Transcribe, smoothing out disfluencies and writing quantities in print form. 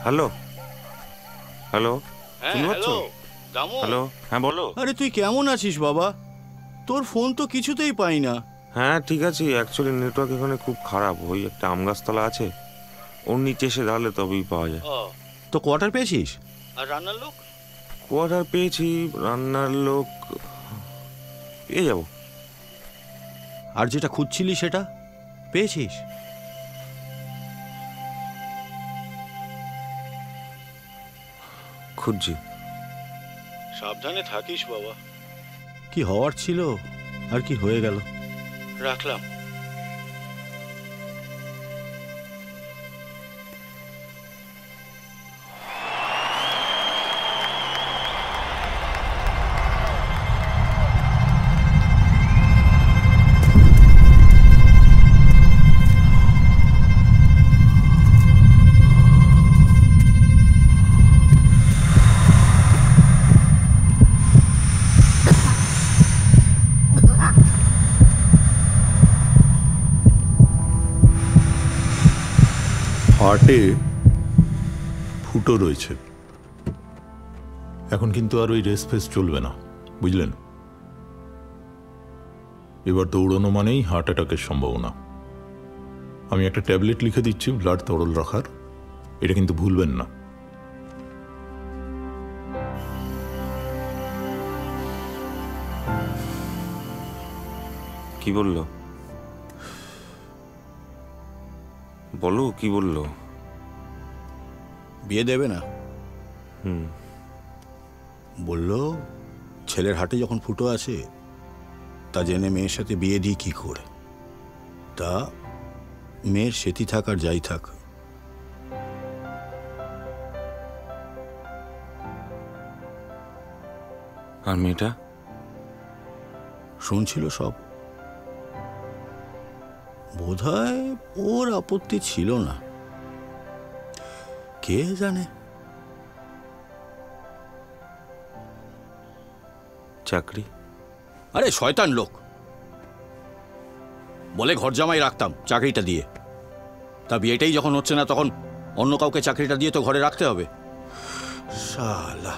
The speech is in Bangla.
হ্যালো হ্যালো, শুনতে পাচ্ছ? হ্যালো, হ্যাঁ বলো। আরে তুই কেমন আছিস বাবা? তোর ফোন তো কিছুতেই পাই না। হ্যাঁ ঠিক আছে, অ্যাকচুয়ালি নেটওয়ার্ক এখানে খুব খারাপ। ওই একটা আম গাছতলা আছে, ওর নিচে এসে দাঁড়ালে তবেই পাওয়া যায়। তো কোয়ার্টার পেয়েছিস? আর রান্নার লোক? কোয়ার্টার পেয়েছি, রান্নার লোক পেয়ে যাবো। আর যেটা খুঁজছিলি সেটা পেয়েছিস? খুঁজছি। সাবধানে থাকিস বাবা। কি হওয়ার ছিল আর কি হয়ে গেল। রাখলাম। হার্টে ফুটো রয়েছে। এখন কিন্তু আর ওই রেস ফেস চলবে না, বুঝলেন? এবার দৌড়ানো মানেই হার্ট অ্যাটাকের সম্ভাবনা। আমি একটা ট্যাবলেট লিখে দিচ্ছি ব্লাড তরল রাখার, এটা কিন্তু ভুলবেন না। কি বললো? বলো কি বললো? বিয়ে দেবে না। বললো ছেলের হাটে যখন ফুটো আছে তা জেনে মেয়ের সাথে বিয়ে দিই কি করে। তা মেয়ের সেটি থাক আর যাই থাক, আর মেয়েটা শুনছিল সব। বোধহয় ওর আপত্তি ছিল না, কে জানে। চাকরি? আরে শয়তান লোক, বলে ঘর জামাই রাখতাম চাকরিটা দিয়ে। তা বিয়েটাই যখন হচ্ছে না তখন অন্য কাউকে চাকরিটা দিয়ে তো ঘরে রাখতে হবে। শালা।